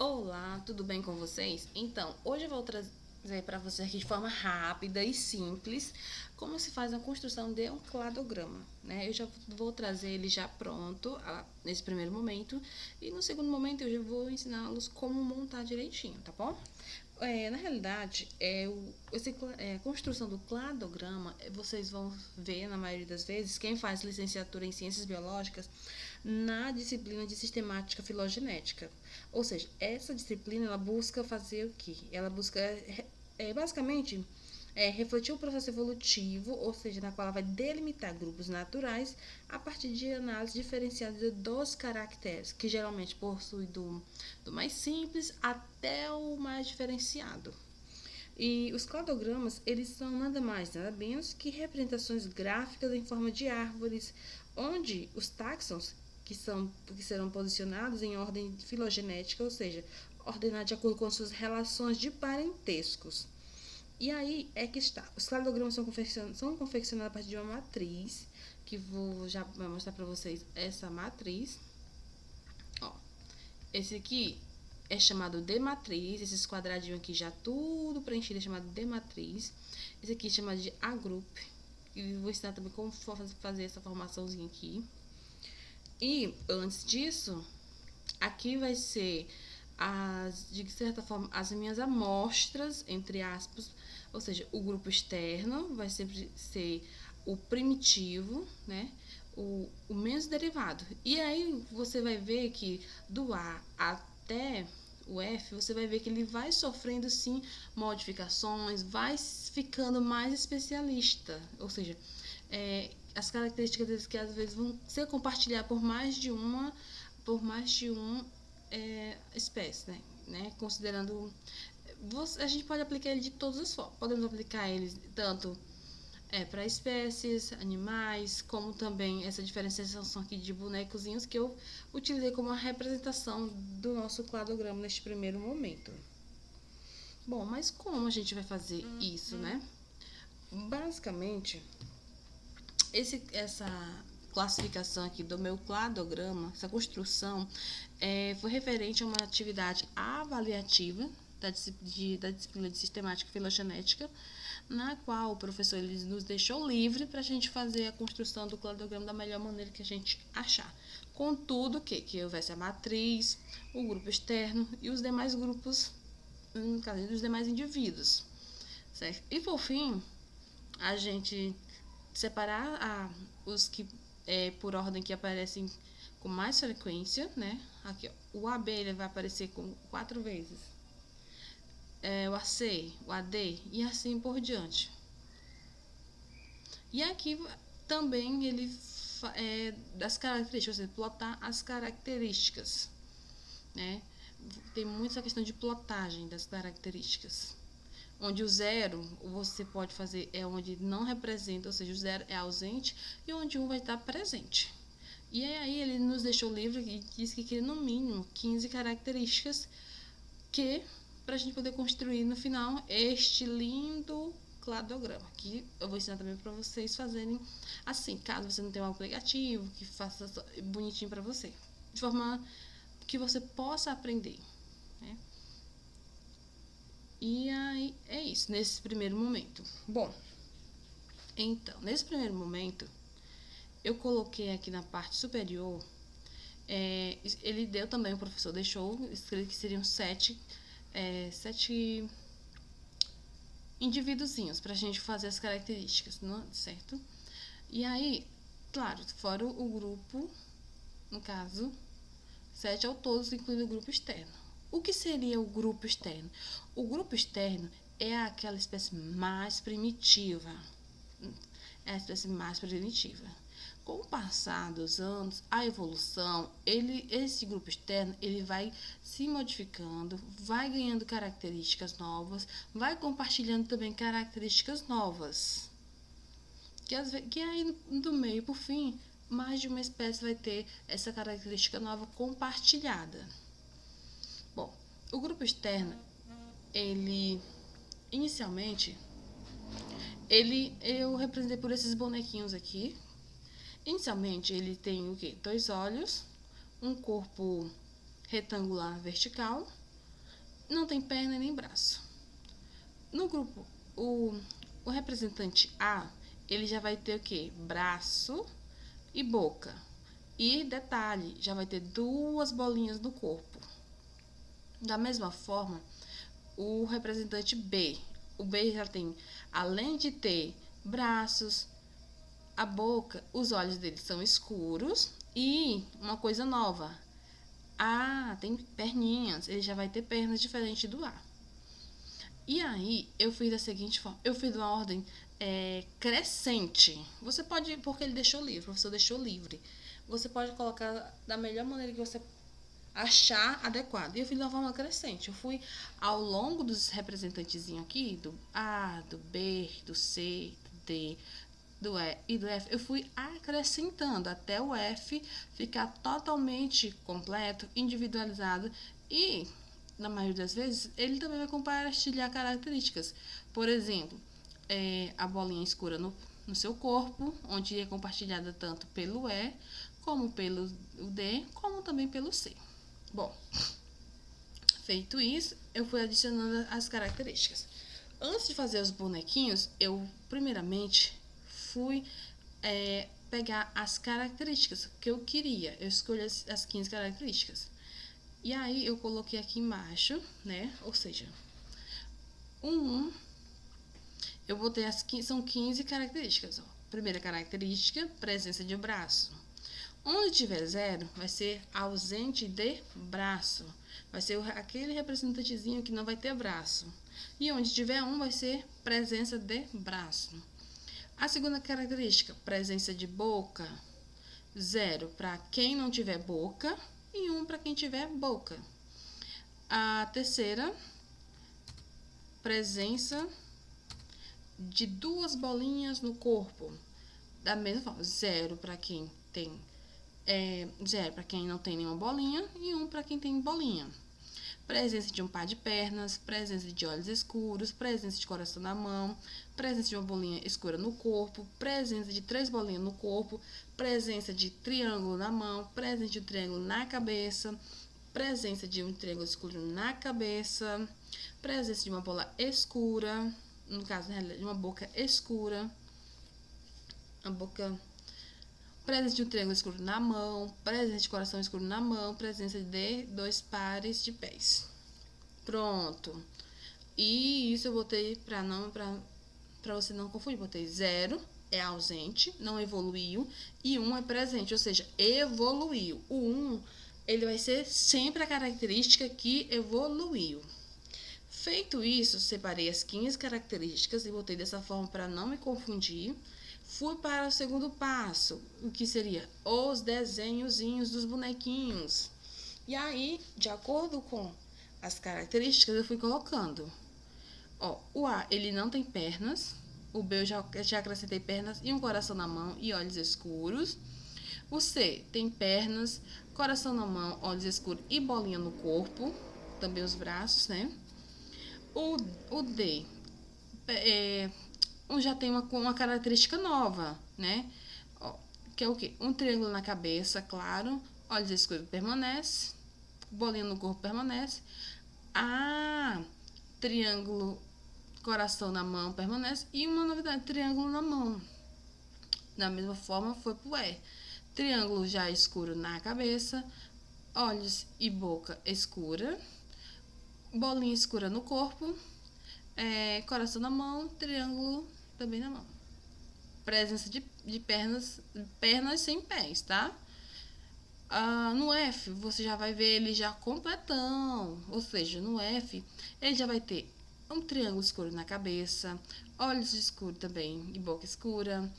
Olá, tudo bem com vocês? Então, hoje eu vou trazer para vocês aqui de forma rápida e simples como se faz a construção de um cladograma, né? Eu já vou trazer ele já pronto nesse primeiro momento e no segundo momento eu já vou ensiná-los como montar direitinho, tá bom? Na realidade, a construção do cladograma, vocês vão ver, na maioria das vezes, quem faz licenciatura em Ciências Biológicas na disciplina de Sistemática Filogenética. Ou seja, essa disciplina, ela busca fazer o quê? Ela busca, basicamente, refletir o processo evolutivo, ou seja, na qual ela vai delimitar grupos naturais a partir de análise diferenciada dos caracteres, que geralmente possui do mais simples até o mais diferenciado. E os cladogramas, eles são nada mais, nada menos que representações gráficas em forma de árvores, onde os táxons, que serão posicionados em ordem filogenética, ou seja, ordenados de acordo com suas relações de parentescos. E aí é que está. Os cladogramas são confeccionados a partir de uma matriz, que vou já mostrar para vocês essa matriz. Ó, esse aqui é chamado de matriz, esses quadradinhos aqui já tudo preenchido é chamado de matriz. Esse aqui é chamado de agroup, e vou ensinar também como fazer essa formaçãozinha aqui. E antes disso, aqui vai ser de certa forma, as minhas amostras, entre aspas, ou seja, o grupo externo vai sempre ser o primitivo, né? O menos derivado. E aí você vai ver que do A até o F, você vai ver que ele vai sofrendo sim modificações, vai ficando mais especialista, ou seja, as características deles que às vezes vão ser compartilhadas por mais de uma espécie, né? Considerando, a gente pode aplicar ele de todas as formas. Podemos aplicar ele tanto para espécies, animais, como também essa diferenciação aqui de bonecozinhos que eu utilizei como uma representação do nosso cladograma neste primeiro momento. Bom, mas como a gente vai fazer isso, né? Basicamente, essa classificação aqui do meu cladograma, essa construção, foi referente a uma atividade avaliativa da disciplina de Sistemática Filogenética, na qual o professor ele nos deixou livre para a gente fazer a construção do cladograma da melhor maneira que a gente achar. Contudo, que houvesse a matriz, o grupo externo e os demais grupos, no caso, dos demais indivíduos, certo? E por fim, a gente separar os que por ordem que aparecem com mais frequência, né? Aqui, ó, o AB ele vai aparecer com 4 vezes, o AC, o AD e assim por diante. E aqui também ele das características, você plotar as características, né? Tem muito essa questão de plotagem das características. Onde o zero você pode fazer onde não representa, ou seja, o zero é ausente, e onde um vai estar presente. E aí ele nos deixou livre e disse que queria no mínimo 15 características para a gente poder construir no final este lindo cladograma, que eu vou ensinar também para vocês fazerem assim, caso você não tenha um aplicativo que faça bonitinho para você, de forma que você possa aprender, né? E aí é isso, nesse primeiro momento. Bom, então, nesse primeiro momento, eu coloquei aqui na parte superior, ele deu também, o professor deixou escrito que seriam 7 indivíduozinhos para a gente fazer as características, não, certo? E aí, claro, fora o grupo, no caso, 7 ao todo, incluindo o grupo externo. O que seria o grupo externo? O grupo externo é aquela espécie mais primitiva. É a espécie mais primitiva. Com o passar dos anos, a evolução, esse grupo externo, ele vai se modificando, vai ganhando características novas, vai compartilhando também características novas. Que aí, do meio por fim, mais de uma espécie vai ter essa característica nova compartilhada. Bom, o grupo externo, ele, inicialmente, eu representei por esses bonequinhos aqui. Inicialmente, ele tem o quê? 2 olhos, um corpo retangular vertical, não tem perna nem braço. No grupo, o representante A, ele já vai ter o quê? Braço e boca. E detalhe, já vai ter 2 bolinhas no corpo. Da mesma forma, o representante B. O B já tem, além de ter braços, a boca, os olhos dele são escuros e uma coisa nova. Tem perninhas, ele já vai ter pernas diferentes do A. E aí, eu fiz da seguinte forma, eu fiz uma ordem crescente. Você pode, porque ele deixou livre, o professor deixou livre. Você pode colocar da melhor maneira que você achar adequado. E eu fiz de uma forma crescente. Eu fui ao longo dos representantezinhos aqui, do A, do B, do C, do D, do E e do F, eu fui acrescentando até o F ficar totalmente completo, individualizado e, na maioria das vezes, ele também vai compartilhar características. Por exemplo, a bolinha escura no seu corpo, onde é compartilhada tanto pelo E, como pelo D, como também pelo C. Bom, feito isso, eu fui adicionando as características. Antes de fazer os bonequinhos, eu primeiramente fui pegar as características que eu queria. Eu escolhi as 15 características. E aí eu coloquei aqui embaixo, né? Ou seja, eu botei são 15 características. Ó. Primeira característica, presença de braço. Onde tiver 0, vai ser ausente de braço. Vai ser aquele representantezinho que não vai ter braço. E onde tiver 1, vai ser presença de braço. A segunda característica, presença de boca. 0 para quem não tiver boca e 1 para quem tiver boca. A terceira, presença de 2 bolinhas no corpo. Da mesma forma, 0 para quem tem 0 para quem não tem nenhuma bolinha e 1 para quem tem bolinha. Presença de um par de pernas, presença de olhos escuros, presença de coração na mão, presença de uma bolinha escura no corpo, presença de 3 bolinhas no corpo, presença de triângulo na mão, presença de um triângulo na cabeça, presença de um triângulo escuro na cabeça, presença de uma bola escura, no caso, de uma boca escura, presença de um triângulo escuro na mão, presença de coração escuro na mão, presença de 2 pares de pés. Pronto. E isso eu botei para você não confundir. Botei 0 é ausente, não evoluiu, e 1 é presente, ou seja, evoluiu. O 1, ele vai ser sempre a característica que evoluiu. Feito isso, separei as 15 características e botei dessa forma para não me confundir. Fui para o segundo passo, o que seria os desenhozinhos dos bonequinhos. E aí, de acordo com as características, eu fui colocando. Ó, o A, ele não tem pernas. O B, eu já acrescentei pernas e um coração na mão e olhos escuros. O C tem pernas, coração na mão, olhos escuros e bolinha no corpo. Também os braços, né? O D já tem uma característica nova, né? Ó, que é o quê? Um triângulo na cabeça, claro. Olhos escuros permanece. Bolinha no corpo permanece. Triângulo, coração na mão permanece. E uma novidade, triângulo na mão. Da mesma forma, foi pro E. Triângulo já escuro na cabeça. Olhos e boca escura. Bolinha escura no corpo. Coração na mão, triângulo também na mão. Presença de pernas sem pés, tá? No F, você já vai ver ele já completão. Ou seja, no F, ele já vai ter um triângulo escuro na cabeça, olhos escuros também e boca escura,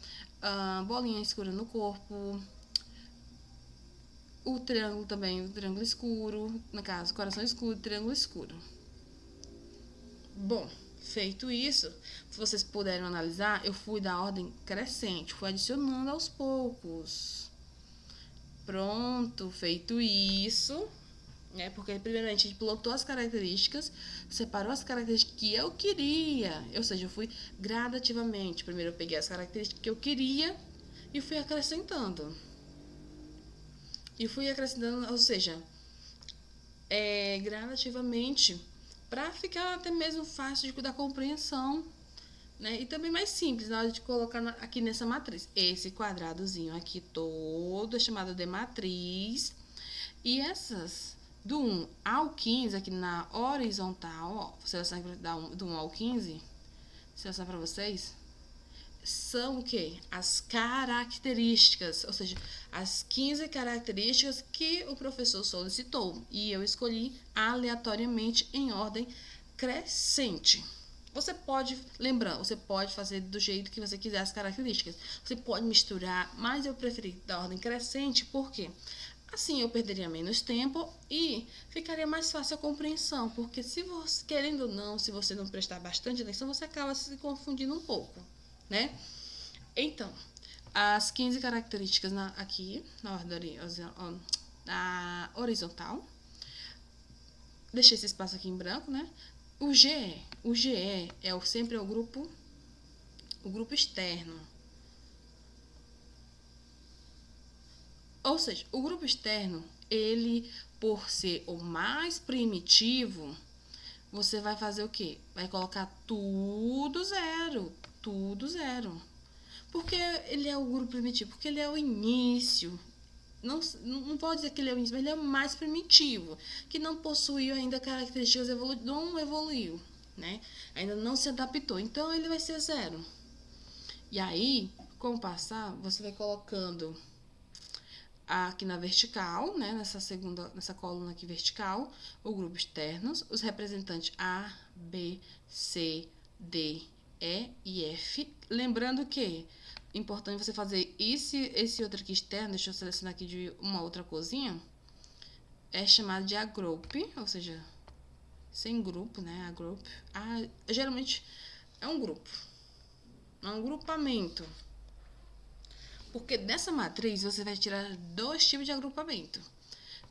bolinha escura no corpo, o triângulo também, o triângulo escuro, no caso, coração escuro, triângulo escuro. Bom, feito isso, se vocês puderem analisar, eu fui da ordem crescente, fui adicionando aos poucos. Pronto, feito isso, né? Porque primeiramente a gente pilotou as características, separou as características que eu queria, ou seja, eu fui gradativamente. Primeiro eu peguei as características que eu queria e fui acrescentando. Ou seja, gradativamente para ficar até mesmo fácil da compreensão, né? E também mais simples na hora de colocar aqui nessa matriz. Esse quadradozinho aqui todo é chamado de matriz. E essas do 1 ao 15 aqui na horizontal, ó, você vai do 1 ao 15, se eu para vocês, são o quê? As características, ou seja, as 15 características que o professor solicitou. E eu escolhi aleatoriamente em ordem crescente. Você pode, lembrando, você pode fazer do jeito que você quiser as características. Você pode misturar, mas eu preferi da ordem crescente, por quê? Assim eu perderia menos tempo e ficaria mais fácil a compreensão, porque se você, querendo ou não, se você não prestar bastante atenção, você acaba se confundindo um pouco, né? Então, as 15 características aqui, na ordem na horizontal. Deixei esse espaço aqui em branco, né? O GE sempre é o grupo externo. Ou seja, o grupo externo, ele, por ser o mais primitivo, você vai fazer o quê? Vai colocar tudo zero. Tudo zero. Por que ele é o grupo primitivo? Porque ele é o início. Não pode dizer que ele é o início, mas ele é o mais primitivo, que não possuiu ainda características não evoluiu, né? Ainda não se adaptou. Então, ele vai ser zero. E aí, com o passar, você vai colocando aqui na vertical, né, nessa coluna aqui vertical, o grupo externos, os representantes A, B, C, D, E e F. Lembrando que é importante você fazer esse outro aqui externo, deixa eu selecionar aqui de uma outra corzinha, é chamado de agroup, ou seja, sem grupo, né, agroup. Geralmente é um grupo, é um grupamento. Porque dessa matriz você vai tirar 2 tipos de agrupamento,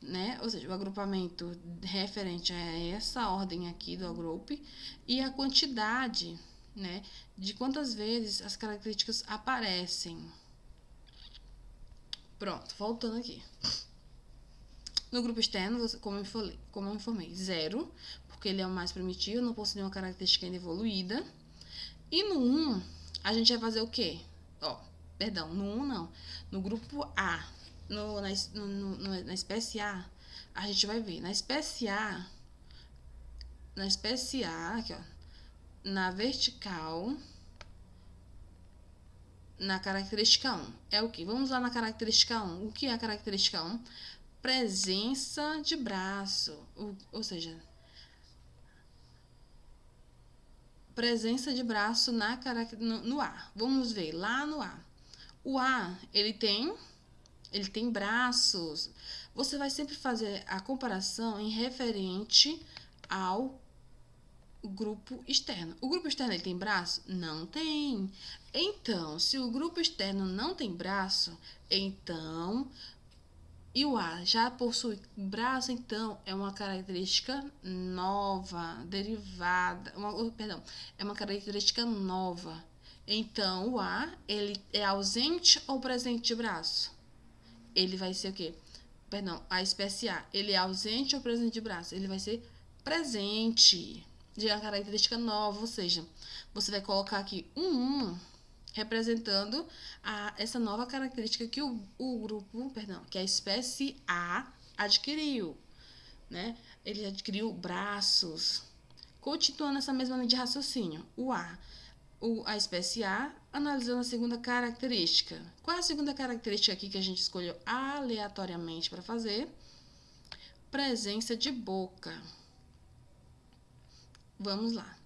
né? Ou seja, o agrupamento referente a essa ordem aqui do agroup e a quantidade, né, de quantas vezes as características aparecem. Pronto, voltando aqui. No grupo externo, como eu informei, 0, porque ele é o mais primitivo, não possui nenhuma característica ainda evoluída. E no 1, a gente vai fazer o quê? Perdão, no 1 não. No grupo A, na espécie A, a gente vai ver. Na espécie A, aqui, ó, na vertical, na característica 1. É o que? Vamos lá na característica 1. O que é a característica 1? Presença de braço. Ou seja, presença de braço no A. Vamos ver lá no A. O A, ele tem braços. Você vai sempre fazer a comparação em referente ao grupo externo. O grupo externo ele tem braço? Não tem. Então, se o grupo externo não tem braço, então e o A já possui braço, então é uma característica nova, derivada, é uma característica nova. Então, o A, ele é ausente ou presente de braço? Ele vai ser o quê? A espécie A, ele é ausente ou presente de braço? Ele vai ser presente, de uma característica nova, ou seja, você vai colocar aqui um representando essa nova característica que o grupo, que a espécie A adquiriu, né? Ele adquiriu braços. Continuando essa mesma linha de raciocínio, a espécie A, analisando a segunda característica. Qual é a segunda característica aqui que a gente escolheu aleatoriamente para fazer? Presença de boca. Vamos lá.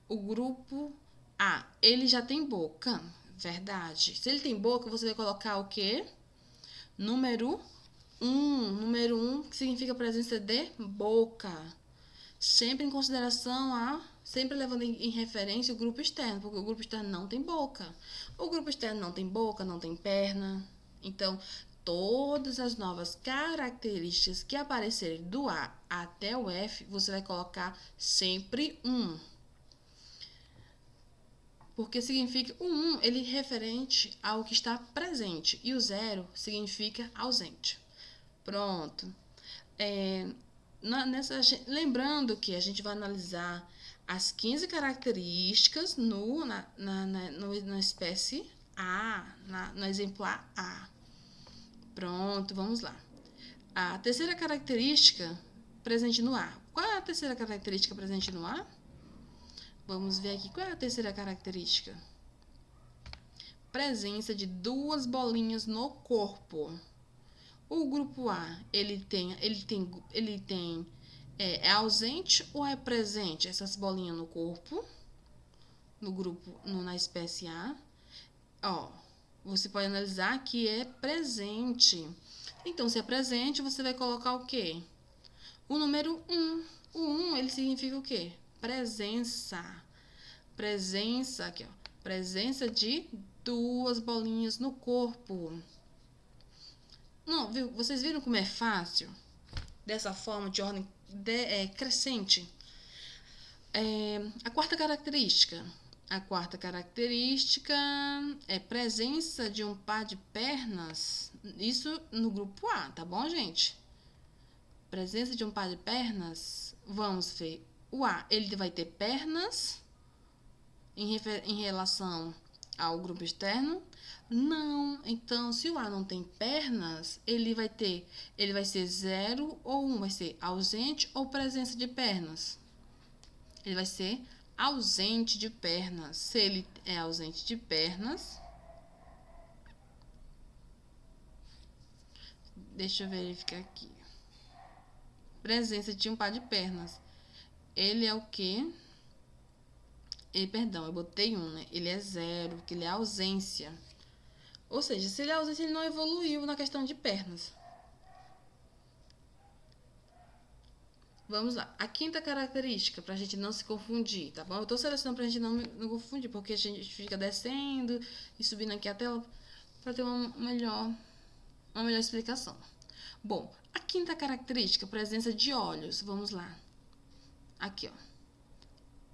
O grupo A, ele já tem boca, verdade. Se ele tem boca, você vai colocar o quê? Número 1. Número 1 que significa presença de boca. Sempre em consideração sempre levando em referência o grupo externo, porque o grupo externo não tem boca. O grupo externo não tem boca, não tem perna. Então, todas as novas características que aparecerem do A até o F, você vai colocar sempre 1. Porque significa o 1, ele é referente ao que está presente, e o 0 significa ausente. Pronto. lembrando que a gente vai analisar as 15 características na espécie A, no exemplar A. Pronto, vamos lá. A terceira característica presente no A. Qual é a terceira característica presente no A? Vamos ver aqui. Qual é a terceira característica? Presença de duas bolinhas no corpo. O grupo A, é ausente ou é presente essas bolinhas no corpo? Na espécie A. Ó, você pode analisar que é presente. Então, se é presente, você vai colocar o quê? O número 1. O 1, ele significa o quê? Presença. Presença, aqui, ó. Presença de duas bolinhas no corpo. Não, viu? Vocês viram como é fácil? Dessa forma, de ordem crescente. A quarta característica. A quarta característica é presença de um par de pernas. Isso no grupo A, tá bom, gente? Presença de um par de pernas. Vamos ver. O A, ele vai ter pernas em relação ao grupo externo? Não. Então, se o A não tem pernas, ele vai ser 0 ou 1, vai ser ausente ou presença de pernas? Ele vai ser ausente de pernas. Se ele é ausente de pernas, deixa eu verificar aqui. Presença de um par de pernas. Ele é o quê? Perdão, eu botei 1, né? Ele é 0, porque ele é ausência. Ou seja, se ele é ausência, ele não evoluiu na questão de pernas. Vamos lá. A quinta característica, pra gente não se confundir, tá bom? Eu tô selecionando pra gente não confundir, porque a gente fica descendo e subindo aqui a tela pra ter uma melhor explicação. Bom, a quinta característica, presença de olhos. Vamos lá. Aqui, ó.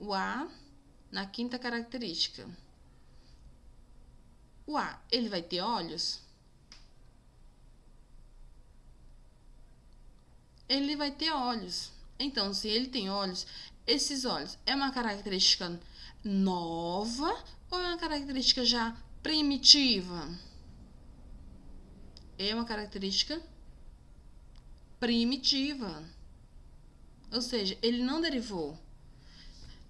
O A na quinta característica. O A, ele vai ter olhos? Ele vai ter olhos. Então, se ele tem olhos, esses olhos é uma característica nova ou é uma característica já primitiva? É uma característica primitiva. Ou seja, ele não derivou.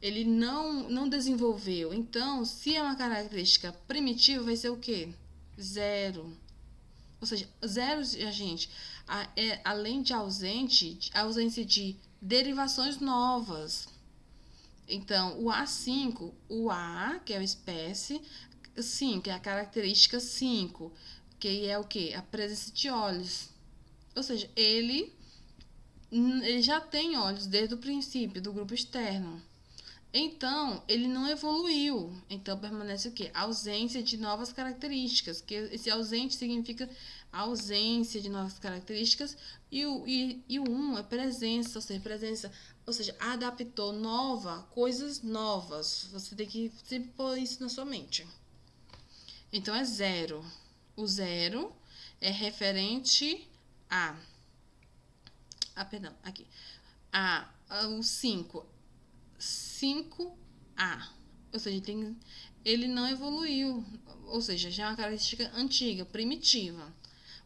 Ele não desenvolveu. Então, se é uma característica primitiva, vai ser o quê? 0. Ou seja, 0, gente, além de ausência de derivações novas. Então, o A5, o A, que é a espécie, 5, que é a característica 5, que é o quê? A presença de olhos. Ou seja, ele já tem olhos desde o princípio do grupo externo. Então, ele não evoluiu. Então, permanece o quê? Ausência de novas características. Que esse ausente significa ausência de novas características. E o 1 é presença, ou seja, adaptou coisas novas. Você tem que sempre pôr isso na sua mente. Então, é 0. O 0 é referente a... perdão, aqui. O 5 5A. Ou seja, ele não evoluiu. Ou seja, já é uma característica antiga, primitiva.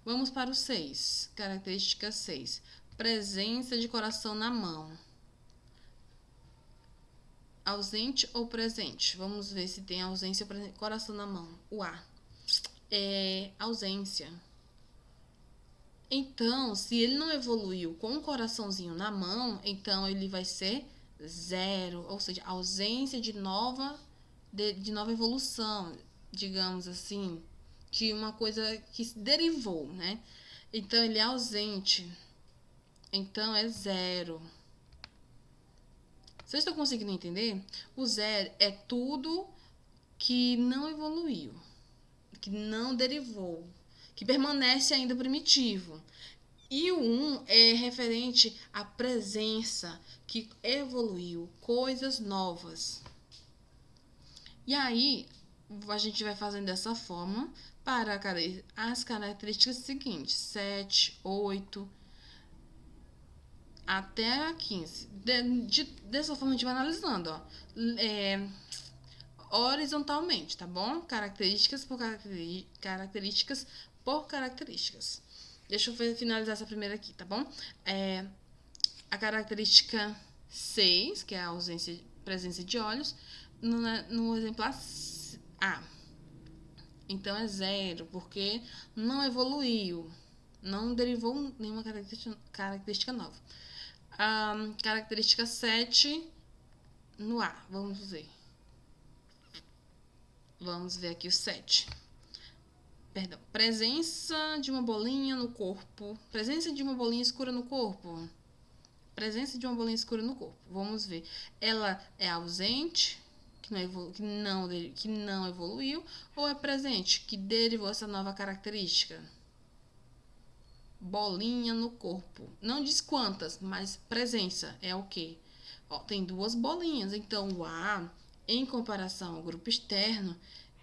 Vamos para o 6. Característica 6. Presença de coração na mão. Ausente ou presente? Vamos ver se tem ausência ou coração na mão. O A. É ausência. Então, se ele não evoluiu com um coraçãozinho na mão, então ele vai ser 0, ou seja, ausência de nova evolução, digamos assim, de uma coisa que se derivou, né? Então, ele é ausente. Então, é 0. Vocês estão conseguindo entender? O 0 é tudo que não evoluiu, que não derivou, que permanece ainda primitivo. E o 1 é referente à presença que evoluiu, coisas novas. E aí, a gente vai fazendo dessa forma para as características seguintes: 7, 8. até a 15. Dessa forma a gente vai analisando, ó. Horizontalmente, tá bom? Características por características. Deixa eu finalizar essa primeira aqui, tá bom? A característica 6, que é a presença de olhos, no exemplar A. Então é 0, porque não evoluiu, não derivou nenhuma característica nova. A característica 7 no A, vamos ver. Vamos ver aqui o 7. Perdão. Presença de uma bolinha no corpo. Presença de uma bolinha escura no corpo. Presença de uma bolinha escura no corpo. Vamos ver. Ela é ausente, que não evoluiu, ou é presente, que derivou essa nova característica? Bolinha no corpo. Não diz quantas, mas presença é o quê? Ó, tem 2 bolinhas. Então, o A, em comparação ao grupo externo,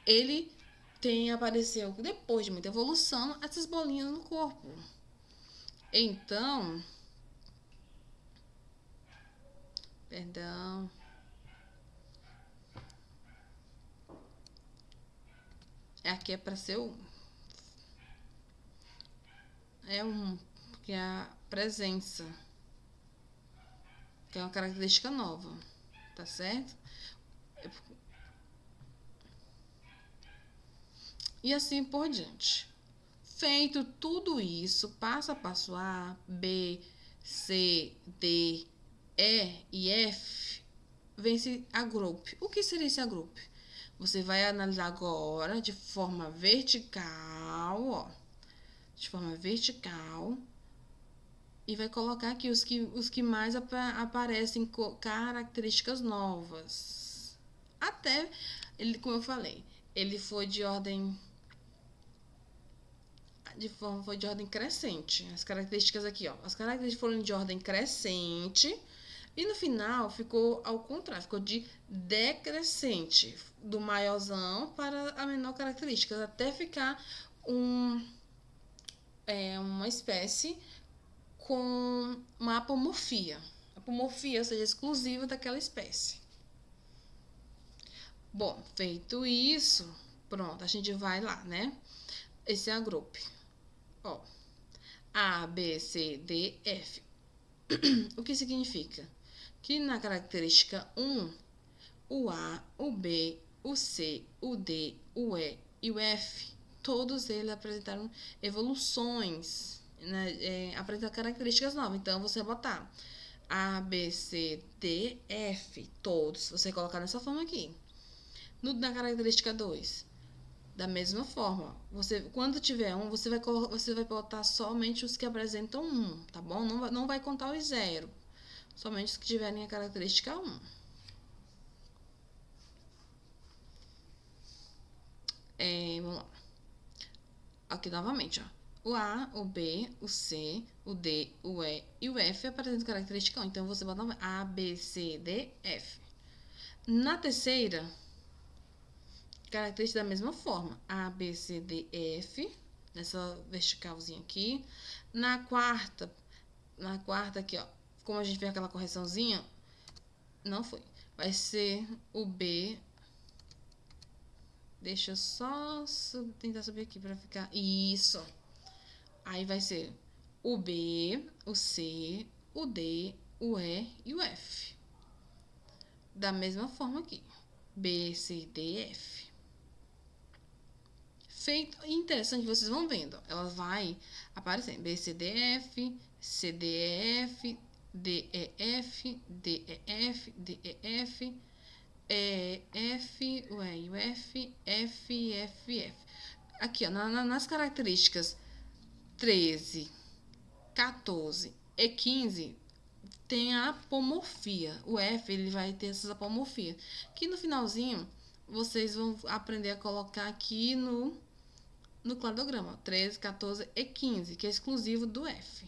ele apareceu depois de muita evolução essas bolinhas no corpo. Então, perdão. Aqui é para ser que é a presença, que é uma característica nova, tá certo? E assim por diante. Feito tudo isso, passo a passo A, B, C, D, E e F, vem-se a group. O que seria esse group? Você vai analisar agora de forma vertical, ó. De forma vertical. E vai colocar aqui os que mais aparecem características novas. Até, como eu falei, ele foi de ordem crescente. As características aqui, ó. As características foram de ordem crescente. E no final ficou ao contrário, ficou de decrescente, do maiorzão para a menor característica, até ficar uma espécie com uma apomorfia. Apomorfia, ou seja, exclusiva daquela espécie. Bom, feito isso, pronto, a gente vai lá, né? Esse é a group. Ó, A, B, C, D, F. O que significa? Que na característica 1, o A, o B, o C, o D, o E e o F, todos eles apresentaram evoluções, né? Apresentaram características novas. Então, você vai botar A, B, C, D, F, todos. Você colocar dessa forma aqui. Na característica 2, da mesma forma, quando tiver um, você vai botar somente os que apresentam 1, tá bom? Não vai contar os 0, somente os que tiverem a característica 1. Vamos lá. Aqui novamente, ó. O A, o B, o C, o D, o E e o F apresentam característica 1. Então, você bota A, B, C, D, F. Na terceira, característica da mesma forma. A, B, C, D, F. Nessa verticalzinha aqui. Na quarta aqui, ó. Como a gente fez aquela correçãozinha, não foi. Vai ser o B. Deixa eu só tentar subir aqui pra ficar... Isso. Aí vai ser o B, o C, o D, o E e o F. Da mesma forma aqui. B, C, D, F. Feito. Interessante, vocês vão vendo. Ela vai aparecendo. B, C, D, F, C, D, E, F, D, E, F, D, E, F, D, E, F, E, F, o E e o F, F, F, F. Aqui, ó, nas características 13, 14 e 15, tem a apomorfia. O F, ele vai ter essas apomorfias. Que no finalzinho, vocês vão aprender a colocar aqui no cladograma. 13, 14 e 15, que é exclusivo do F.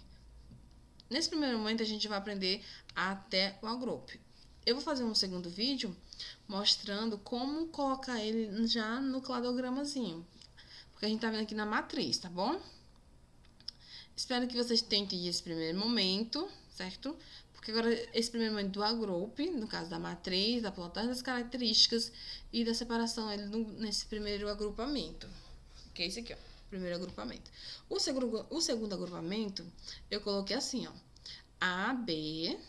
Nesse primeiro momento, a gente vai aprender até o group. Eu vou fazer um segundo vídeo mostrando como colocar ele já no cladogramazinho. Porque a gente tá vendo aqui na matriz, tá bom? Espero que vocês tenham entendido esse primeiro momento, certo? Porque agora esse primeiro momento do agroup, no caso da matriz, da plotagem das características e da separação ele nesse primeiro agrupamento. Que é esse aqui, ó, primeiro agrupamento. O segundo agrupamento, eu coloquei assim, ó, A, B,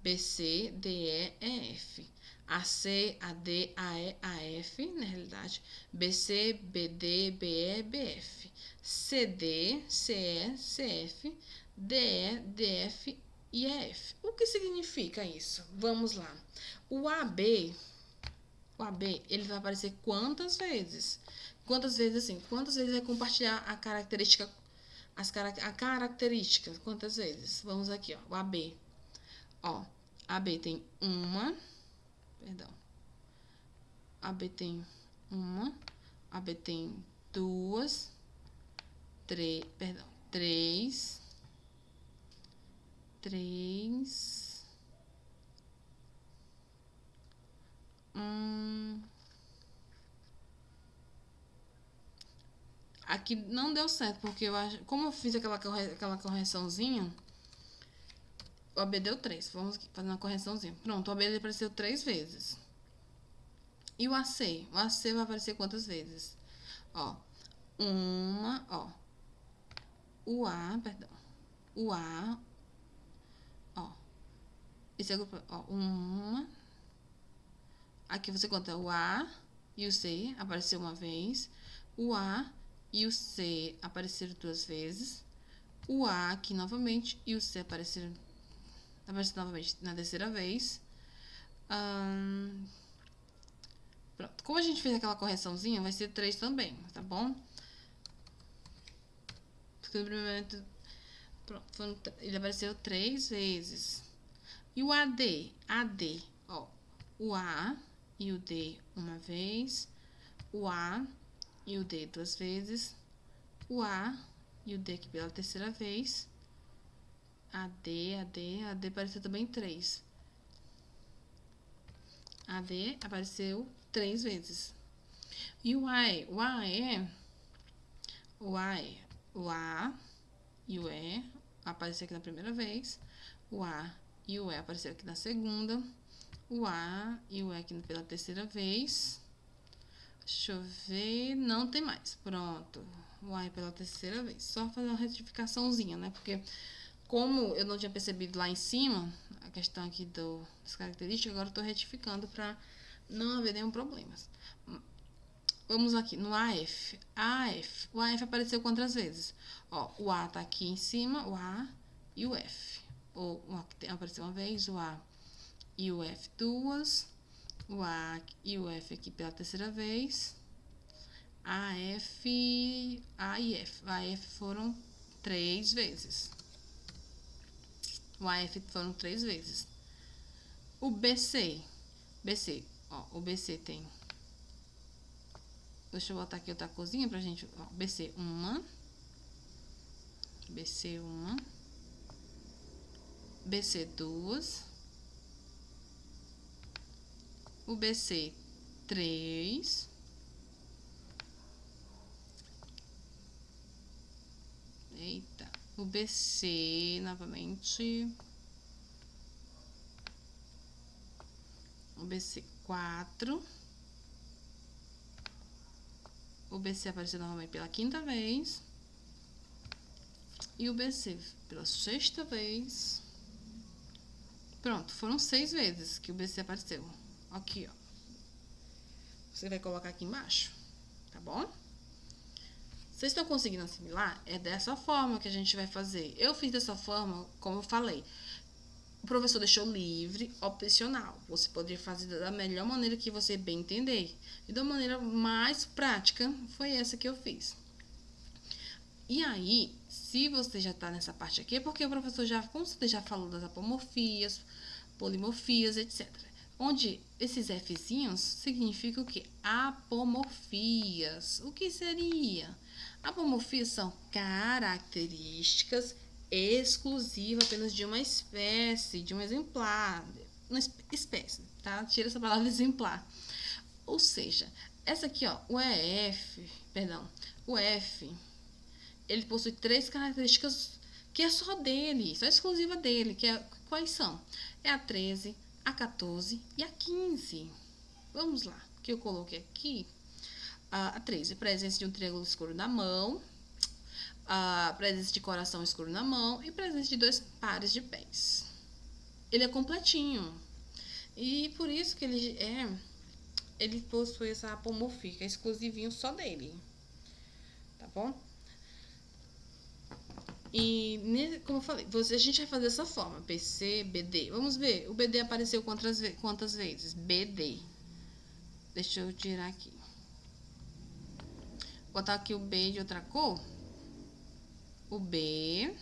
BC, DE, EF. AC, AD, AE, AF, na realidade, BC, BD, BE, BF. CD, CE, CF, DE, DF e EF. O que significa isso? Vamos lá. O AB, ele vai aparecer quantas vezes? Quantas vezes assim? Quantas vezes vai compartilhar a característica, a característica? Quantas vezes? Vamos aqui, ó, o AB. Ó, AB tem uma, perdão. AB tem uma, AB tem duas, três, aqui não deu certo, porque eu acho, como eu fiz aquela correçãozinha, o AB deu 3. Vamos fazer uma correçãozinha. Pronto, o AB ele apareceu 3 vezes. E o AC? O AC vai aparecer quantas vezes? Ó, uma, ó. O A, perdão. O A, ó. Esse é o grupo, ó, uma. Aqui você conta o A e o C, apareceu uma vez. O A e o C apareceram 2 vezes. O A aqui novamente e o C apareceram novamente na terceira vez. Pronto. Como a gente fez aquela correçãozinha, vai ser 3 também, tá bom? Porque no primeiro momento, pronto, ele apareceu 3 vezes. E o AD? AD, ó. O A e o D uma vez. O A e o D 2 vezes. O A e o D aqui pela terceira vez. AD apareceu também 3. AD apareceu 3 vezes. E o AE? O A e o E apareceu aqui na primeira vez. O A e o E apareceu aqui na segunda. O A e o E aqui pela terceira vez. Deixa eu ver. Não tem mais. Pronto. O A pela terceira vez. Só fazer uma retificaçãozinha, né? Porque como eu não tinha percebido lá em cima a questão aqui das características, agora eu tô retificando para não haver nenhum problema. Vamos aqui no AF. O AF apareceu quantas vezes? Ó, o A tá aqui em cima, o A e o F. O A apareceu uma vez, o A e o F 2. O A e o F aqui pela terceira vez. A e F. A F foram 3 vezes. O AF foram 3 vezes. O BC, ó, o BC tem. Deixa eu botar aqui outra cozinha pra gente. Ó, BC 1. BC 1. BC 2. O BC 3. Eita. O BC novamente. O BC 4. O BC apareceu novamente pela 5ª vez. E o BC pela 6ª vez. Pronto, foram 6 vezes que o BC apareceu. Aqui, ó. Você vai colocar aqui embaixo, tá bom? Vocês estão conseguindo assimilar? É dessa forma que a gente vai fazer. Eu fiz dessa forma, como eu falei. O professor deixou livre, opcional. Você poderia fazer da melhor maneira que você bem entender. E da maneira mais prática, foi essa que eu fiz. E aí, se você já está nessa parte aqui, é porque o professor já, como você já falou das apomorfias, polimorfias, etc. Onde esses Fzinhos significam o quê? Apomorfias. O que seria? Apomorfias são características exclusivas apenas de uma espécie, de um exemplar. Uma espécie, tá? Tira essa palavra exemplar. Ou seja, essa aqui, ó, o F, ele possui 3 características que é só dele, só exclusiva dele, quais são? É a 13, a 14 e a 15. Vamos lá, que eu coloquei aqui. A 13, presença de um triângulo escuro na mão, a presença de coração escuro na mão e presença de 2 pares de pés. Ele é completinho. E por isso que ele possui essa apomorfia, que é exclusivinho só dele. Tá bom? E, como eu falei, a gente vai fazer dessa forma: BC, BD. Vamos ver, o BD apareceu quantas vezes? BD. Deixa eu tirar aqui. Vou botar aqui o B de outra cor. O B.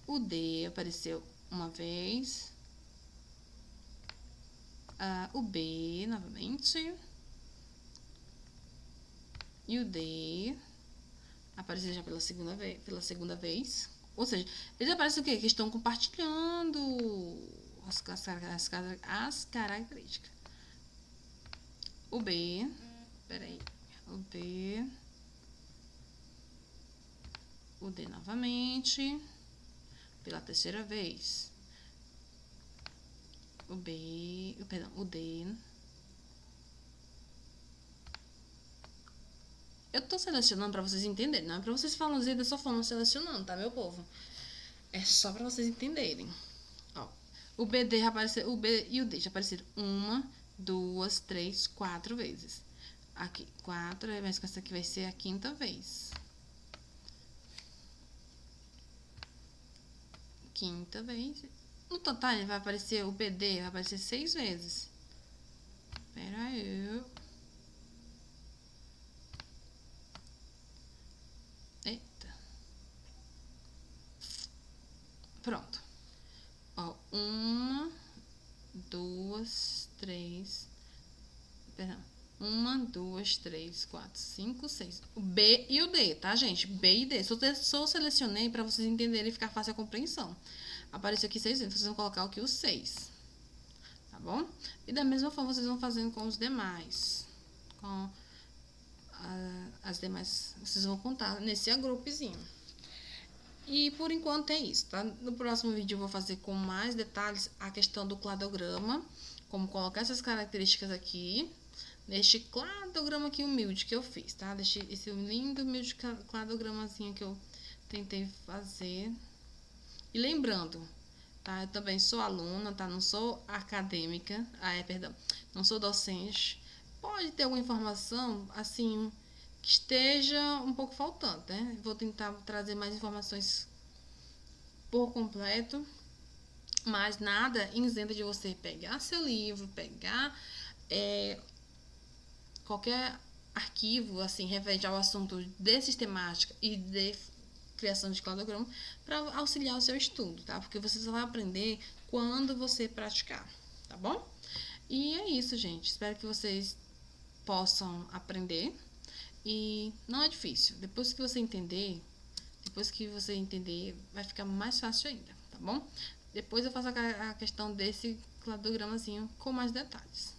O D apareceu uma vez. O B novamente. E o D apareceu já pela segunda vez. Ou seja, eles aparecem o quê? Que estão compartilhando as características. O B. Peraí. O B. O D novamente. Pela terceira vez. O B. Perdão, o D. Eu tô selecionando pra vocês entenderem, não é pra vocês falarem dessa forma selecionando, tá, meu povo? É só pra vocês entenderem. Ó, o BD já apareceu, o B e o D já apareceram 1, 2, 3, 4 vezes. Aqui, 4, mas essa aqui vai ser a 5ª vez. 5ª vez. No total, vai aparecer o BD, vai aparecer 6 vezes. Pera aí. Eita. Pronto. Ó, 1, 2, 3. Perdão. 1, 2, 3, 4, 5, 6. O B e o D, tá, gente? B e D. Só selecionei para vocês entenderem e ficar fácil a compreensão. Apareceu aqui 6 vezes. Vocês vão colocar aqui os 6. Tá bom? E da mesma forma, vocês vão fazendo com os demais. Com as demais. Vocês vão contar nesse agrupezinho. E por enquanto é isso, tá? No próximo vídeo eu vou fazer com mais detalhes a questão do cladograma. Como colocar essas características aqui. Neste cladograma aqui humilde que eu fiz, tá? Esse lindo humilde cladogramazinho que eu tentei fazer. E lembrando, tá? Eu também sou aluna, tá? Não sou acadêmica. Perdão. Não sou docente. Pode ter alguma informação, assim, que esteja um pouco faltando, né? Vou tentar trazer mais informações por completo. Mas nada isenta de você pegar seu livro, pegar qualquer arquivo, assim, referente ao assunto de sistemática e de criação de cladograma para auxiliar o seu estudo, tá? Porque você só vai aprender quando você praticar, tá bom? E é isso, gente. Espero que vocês possam aprender e não é difícil. Depois que você entender, vai ficar mais fácil ainda, tá bom? Depois eu faço a questão desse cladogramazinho com mais detalhes.